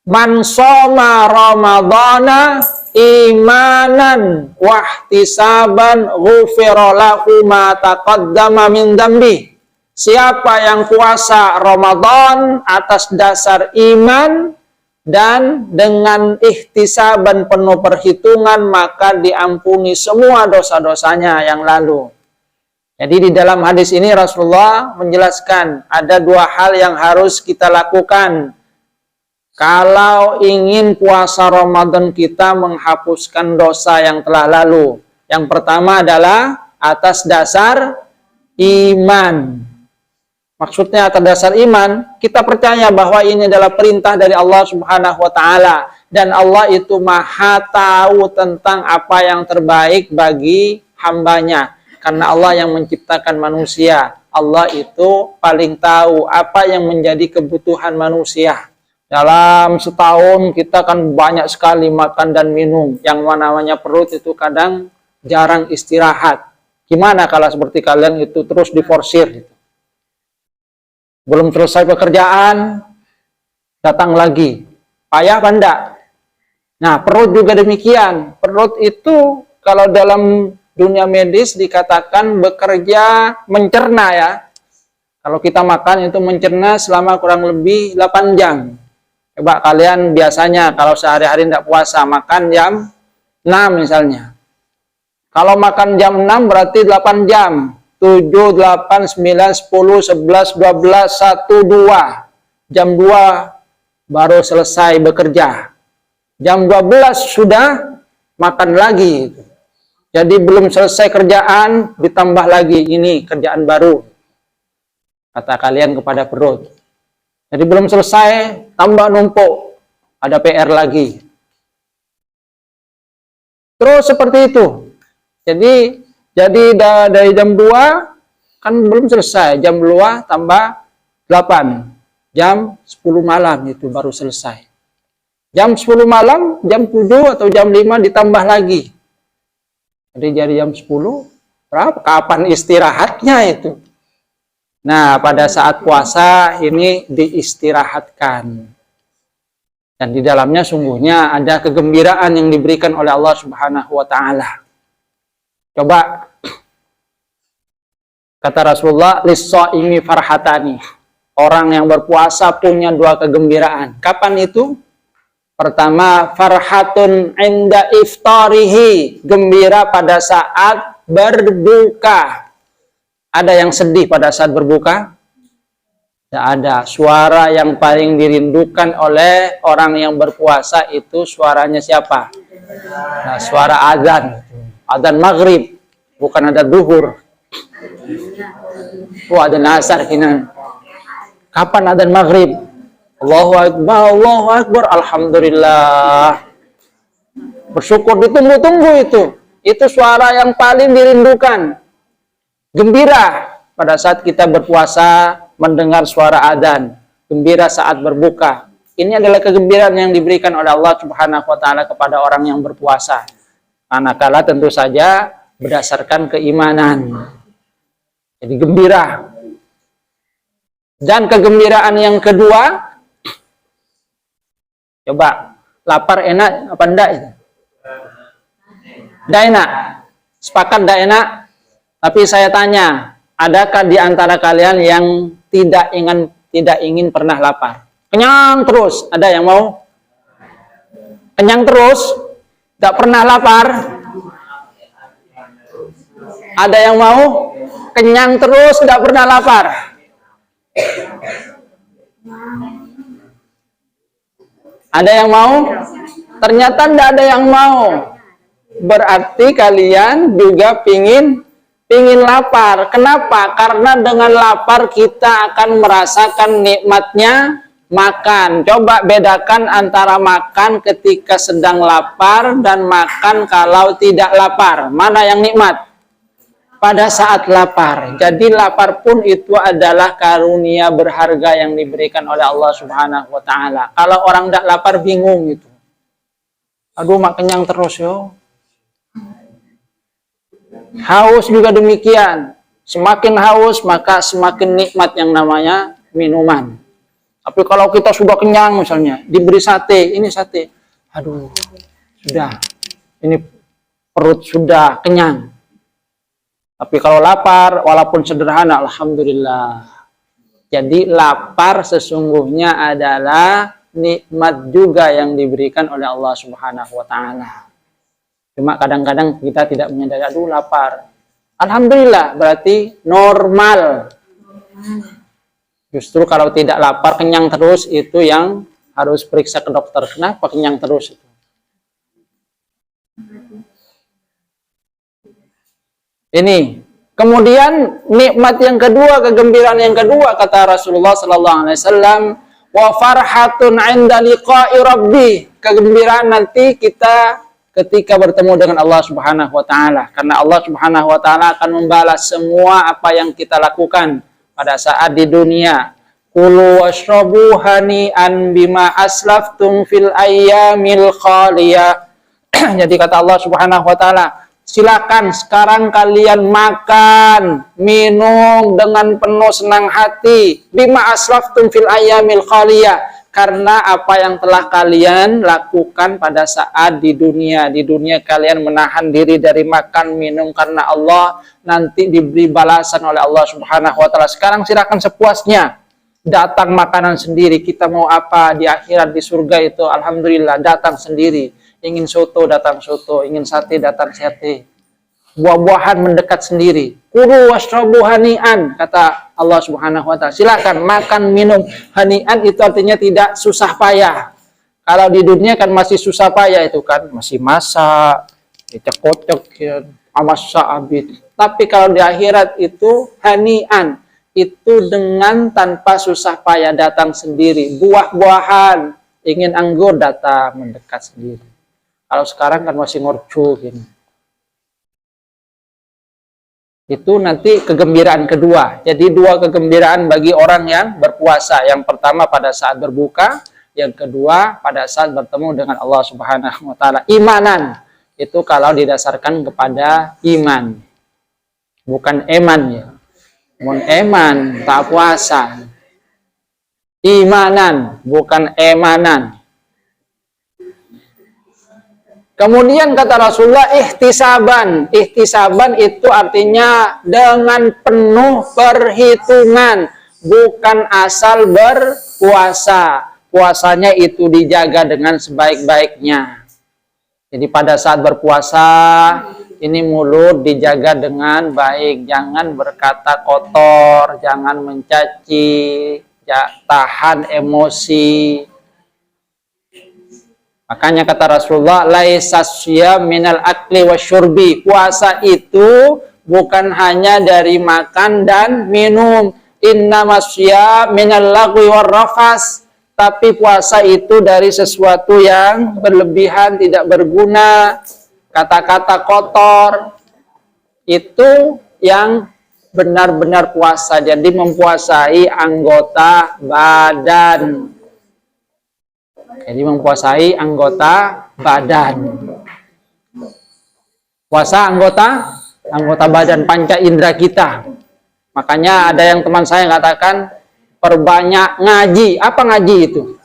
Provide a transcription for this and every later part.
Man shoma ramadhana imanan wahtisaban ghufira lahu ma taqaddama min dambi. Siapa yang puasa Ramadan atas dasar iman dan dengan ihtisaban penuh perhitungan, maka diampuni semua dosa-dosanya yang lalu. Jadi di dalam hadis ini Rasulullah menjelaskan ada dua hal yang harus kita lakukan kalau ingin puasa Ramadan kita menghapuskan dosa yang telah lalu. Yang pertama adalah atas dasar iman. Maksudnya atas dasar iman, kita percaya bahwa ini adalah perintah dari Allah Subhanahu wa Ta'ala, dan Allah itu Maha tahu tentang apa yang terbaik bagi hambanya. Karena Allah yang menciptakan manusia, Allah itu paling tahu apa yang menjadi kebutuhan manusia. Dalam setahun kita kan banyak sekali makan dan minum, yang namanya perut itu kadang jarang istirahat. Gimana kalau seperti kalian itu terus diforsir gitu? Belum selesai pekerjaan, datang lagi. Payah apa enggak? Nah, perut juga demikian. Perut itu kalau dalam dunia medis dikatakan bekerja mencerna ya. Kalau kita makan itu mencerna selama kurang lebih 8 jam. Coba kalian biasanya kalau sehari-hari tidak puasa, makan jam 6 misalnya. Kalau makan jam 6 berarti 8 jam. 7, 8, 9, 10, 11, 12, 1, 2. Jam 2 baru selesai bekerja. Jam 12 sudah makan lagi. Jadi belum selesai kerjaan, ditambah lagi ini kerjaan baru. Kata kalian kepada perut. Jadi belum selesai, tambah numpuk. Ada PR lagi. Terus seperti itu. Jadi dari jam 2 kan belum selesai, jam 2 tambah 8, jam 10 malam itu baru selesai. Jam 10 malam, jam 7 atau jam 5 ditambah lagi. Jadi jam 10, berapa? Kapan istirahatnya itu? Nah, pada saat puasa ini diistirahatkan. Dan di dalamnya sungguhnya ada kegembiraan yang diberikan oleh Allah Subhanahu wa Ta'ala. Coba kata Rasulullah, lis-shaimi farhatani. Orang yang berpuasa punya dua kegembiraan. Kapan itu? Pertama, farhatun inda iftarihi, gembira pada saat berbuka. Ada yang sedih pada saat berbuka? Tidak ada. Suara yang paling dirindukan oleh orang yang berpuasa itu suaranya siapa? Nah, suara azan. Adzan maghrib, bukan ada duhur. Adzan asar kinan. Kapan adzan maghrib? Allahu Akbar, Allahu Akbar, Alhamdulillah. Bersyukur, ditunggu-tunggu itu. Itu suara yang paling dirindukan. Gembira pada saat kita berpuasa mendengar suara adzan. Gembira saat berbuka. Ini adalah kegembiraan yang diberikan oleh Allah Subhanahu wa Ta'ala kepada orang yang berpuasa. Manakala tentu saja berdasarkan keimanan. Jadi gembira. Dan kegembiraan yang kedua, coba, lapar enak apa enggak itu? Enggak enak. Sepakat enggak enak? Tapi saya tanya, adakah di antara kalian yang tidak ingin pernah lapar? Kenyang terus, ada yang mau? Kenyang terus? Tidak pernah lapar? Ada yang mau? Kenyang terus, tidak pernah lapar? Ada yang mau? Ternyata tidak ada yang mau. Berarti kalian juga pingin lapar. Kenapa? Karena dengan lapar kita akan merasakan nikmatnya makan. Coba bedakan antara makan ketika sedang lapar dan makan kalau tidak lapar. Mana yang nikmat? Pada saat lapar. Jadi lapar pun itu adalah karunia berharga yang diberikan oleh Allah Subhanahu wa Ta'ala. Kalau orang tidak lapar bingung gitu. Aduh, mak kenyang terus yo. Haus juga demikian. Semakin haus maka semakin nikmat yang namanya minuman. Tapi kalau kita sudah kenyang misalnya, diberi sate, ini sate, aduh, sudah, ini perut sudah kenyang. Tapi kalau lapar, walaupun sederhana, alhamdulillah. Jadi lapar sesungguhnya adalah nikmat juga yang diberikan oleh Allah Subhanahu wa Ta'ala. Cuma kadang-kadang kita tidak menyadari, aduh lapar. Alhamdulillah, berarti normal. Justru kalau tidak lapar, kenyang terus, itu yang harus periksa ke dokter. Kenapa kenyang terus itu? Ini. Kemudian nikmat yang kedua, kegembiraan yang kedua, kata Rasulullah sallallahu alaihi wasallam, wa farhatun 'inda liqa'i rabbi. Kegembiraan nanti kita ketika bertemu dengan Allah Subhanahu wa taala, karena Allah Subhanahu wa taala akan membalas semua apa yang kita lakukan pada saat di dunia. Kulu washrabu hani'an bima aslaftum fil ayyamil khaliyah. Jadi kata Allah Subhanahu wa taala, silakan sekarang kalian makan, minum dengan penuh senang hati. Bima aslaftum fil ayyamil khaliyah, karena apa yang telah kalian lakukan pada saat di dunia. Di dunia kalian menahan diri dari makan, minum karena Allah, nanti diberi balasan oleh Allah Subhanahu wa taala. Sekarang silakan sepuasnya. Datang makanan sendiri, kita mau apa di akhirat di surga itu, alhamdulillah datang sendiri. Ingin soto datang soto, ingin sate datang sate. Buah-buahan mendekat sendiri. Kulu washrabu hani'an, kata Allah Subhanahu wa taala. Silakan makan, minum. Hani'an itu artinya tidak susah payah. Kalau di dunia kan masih susah payah itu kan, masih masak, dicek-kocek, masak abid. Tapi kalau di akhirat itu hani'an, itu dengan tanpa susah payah datang sendiri. Buah-buahan, ingin anggur datang mendekat sendiri. Kalau sekarang kan masih ngorcu gini. Itu nanti kegembiraan kedua. Jadi dua kegembiraan bagi orang yang berpuasa. Yang pertama pada saat berbuka, yang kedua pada saat bertemu dengan Allah Subhanahu wa taala. Imanan itu kalau didasarkan kepada iman. Bukan eman ya. Mun eman tak puasa. Imanan bukan emanan. Kemudian kata Rasulullah ihtisaban. Ihtisaban itu artinya dengan penuh perhitungan, bukan asal berpuasa. Puasanya itu dijaga dengan sebaik-baiknya. Jadi pada saat berpuasa ini mulut dijaga dengan baik, jangan berkata kotor, jangan mencaci, tahan emosi. Makanya kata Rasulullah, laisa syiyam minal akli wasyurbi. Puasa itu bukan hanya dari makan dan minum. Innamasyiyam minal lagwi warrafas. Tapi puasa itu dari sesuatu yang berlebihan, tidak berguna, kata-kata kotor. Itu yang benar-benar puasa. Jadi mempuasai anggota badan. Jadi mempuasai anggota badan. Puasa anggota badan, panca indera kita. Makanya ada yang teman saya katakan, perbanyak ngaji. Apa ngaji itu?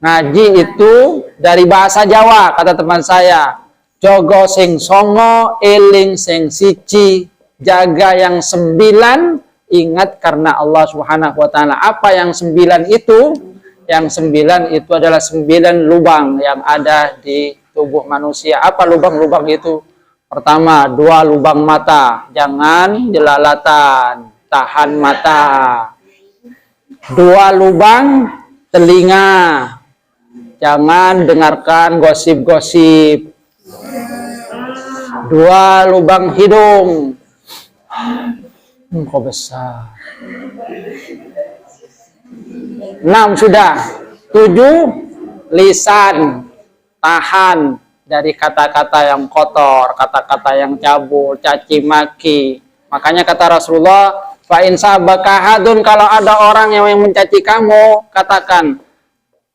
Ngaji itu dari bahasa Jawa, kata teman saya. Jogo sing songo, eling sing siji, jaga yang 9, ingat karena Allah Subhanahu wa taala. Apa yang 9 itu? Yang 9 itu adalah 9 lubang yang ada di tubuh manusia. Apa lubang-lubang itu? Pertama, 2 lubang mata, jangan jelalatan, tahan mata. 2 lubang telinga, jangan dengarkan gosip-gosip. 2 lubang hidung, kok besar. 6 sudah. 7 lisan, tahan dari kata-kata yang kotor, kata-kata yang cabul, caci maki. Makanya kata Rasulullah, fa in sabaka hadun, kalau ada orang yang mencaci kamu, katakan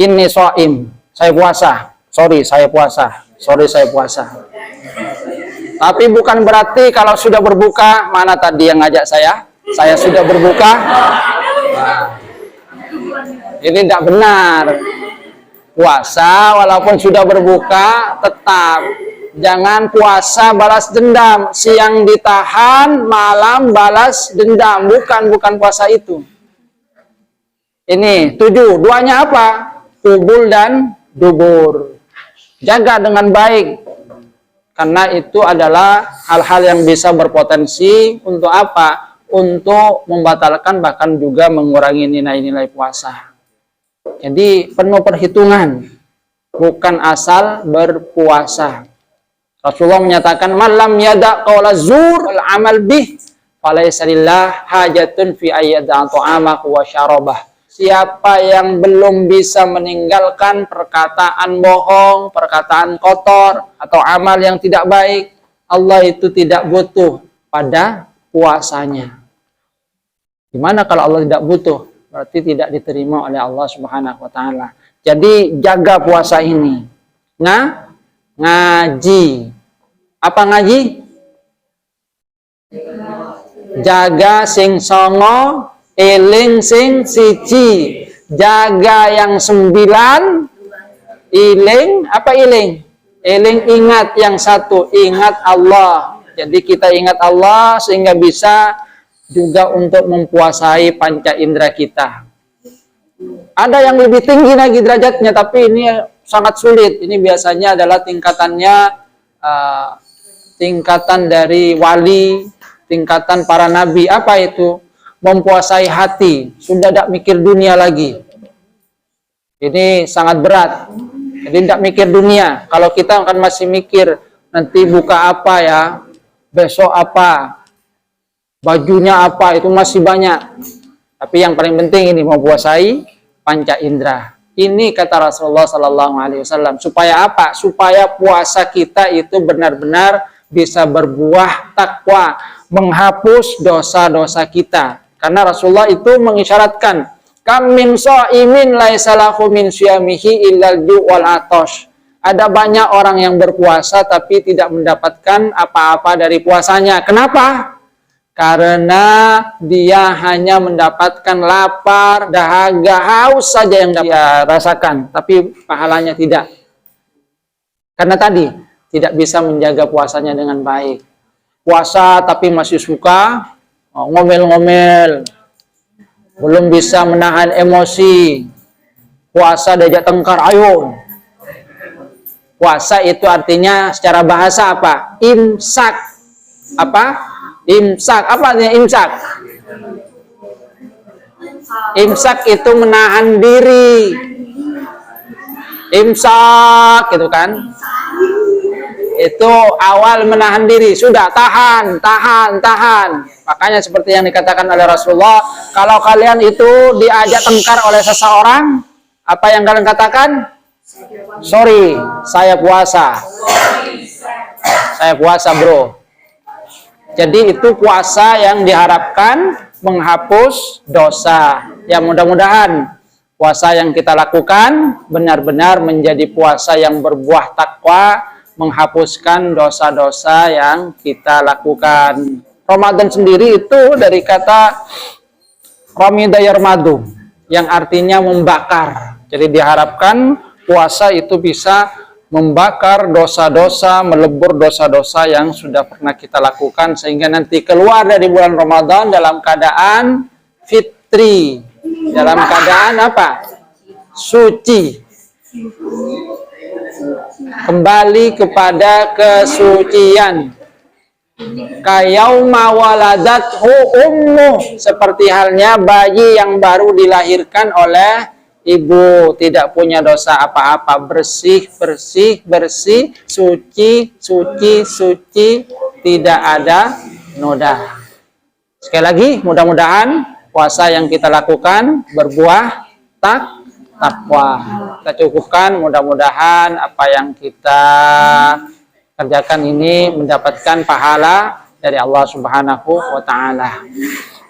inni shaim, saya puasa. Sorry, saya puasa. Tapi bukan berarti kalau sudah berbuka, mana tadi yang ngajak saya? Saya sudah berbuka. Nah, Ini tidak benar. Puasa walaupun sudah berbuka tetap. Jangan puasa balas dendam. Siang ditahan, malam balas dendam. Bukan puasa itu. Ini 7. Duanya apa? Qubul dan dubur. Jaga dengan baik. Karena itu adalah hal-hal yang bisa berpotensi untuk apa? Untuk membatalkan bahkan juga mengurangi nilai-nilai puasa. Jadi penuh perhitungan, bukan asal berpuasa. Rasulullah menyatakan, "Malam yada qaula zur wal amal bih, falaysa lillah hajatun fi ayyada ta'amahu wa syarabah." Siapa yang belum bisa meninggalkan perkataan bohong, perkataan kotor, atau amal yang tidak baik, Allah itu tidak butuh pada puasanya. Gimana kalau Allah tidak butuh? Berarti tidak diterima oleh Allah Subhanahu wa Ta'ala. Jadi jaga puasa ini. Ngaji. Apa ngaji? Jaga sing songo, eling sing siji. Jaga yang 9, iling. Apa iling? Eling ingat yang 1, ingat Allah. Jadi kita ingat Allah sehingga bisa juga untuk mempuasai panca indera kita. Ada yang lebih tinggi lagi derajatnya, tapi ini sangat sulit. Ini biasanya adalah tingkatannya tingkatan dari wali, tingkatan para nabi. Apa itu? Mempuasai hati. Sudah tidak mikir dunia lagi. Ini sangat berat. Jadi tidak mikir dunia. Kalau kita akan masih mikir nanti buka apa ya, besok apa, bajunya apa, itu masih banyak. Tapi yang paling penting ini mempuasai panca indera. Ini kata Rasulullah Sallallahu Alaihi Wasallam. Supaya apa? Supaya puasa kita itu benar-benar bisa berbuah takwa, menghapus dosa-dosa kita. Karena Rasulullah itu mengisyaratkan, kam min shaimin laisa lahu min syiyamihi illal ju' wal atash. Ada banyak orang yang berpuasa tapi tidak mendapatkan apa-apa dari puasanya. Kenapa? Karena dia hanya mendapatkan lapar, dahaga, haus saja yang dia rasakan, tapi pahalanya tidak. Karena tadi tidak bisa menjaga puasanya dengan baik. Puasa tapi masih suka ngomel-ngomel, belum bisa menahan emosi. Puasa diajak tengkar, ayo. Puasa itu artinya secara bahasa apa? Imsak. Apa? Imsak. Apa artinya imsak? Imsak itu menahan diri. Imsak gitu kan? Itu awal menahan diri. Sudah tahan. Makanya seperti yang dikatakan oleh Rasulullah, kalau kalian itu diajak tengkar oleh seseorang, apa yang kalian katakan? Sorry, saya puasa. Saya puasa, bro. Jadi itu puasa yang diharapkan menghapus dosa. Ya mudah-mudahan puasa yang kita lakukan benar-benar menjadi puasa yang berbuah takwa, menghapuskan dosa-dosa yang kita lakukan. Ramadan sendiri itu dari kata ramida yarmadu, yang artinya membakar. Jadi diharapkan puasa itu bisa membakar dosa-dosa, melebur dosa-dosa yang sudah pernah kita lakukan, sehingga nanti keluar dari bulan Ramadan dalam keadaan fitri, dalam keadaan apa? Suci, kembali kepada kesucian. Kayauma waladathu ummuh, seperti halnya bayi yang baru dilahirkan oleh ibu, tidak punya dosa apa-apa, bersih, suci, tidak ada noda. Sekali lagi, mudah-mudahan puasa yang kita lakukan berbuah takwa. Kita cukupkan, mudah-mudahan apa yang kita kerjakan ini mendapatkan pahala dari Allah Subhanahu wa Ta'ala.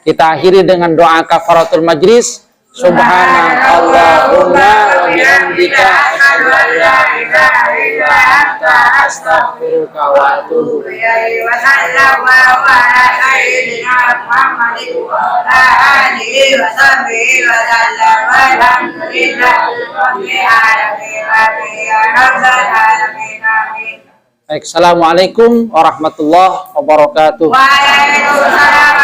Kita akhiri dengan doa kafaratul majlis. Subhanakallahumma wa bihamdika asyhadu an la ilaha illa anta anta astaghfiruka wa atubu ilaik. wa sallallahu ala sayyidina Muhammadin wa ala alihi wa sahbihi wa sallam. Alhamdulillahi rabbil alamin. Amin. Baik, assalamualaikum warahmatullahi wabarakatuh. Waalaikumsalam.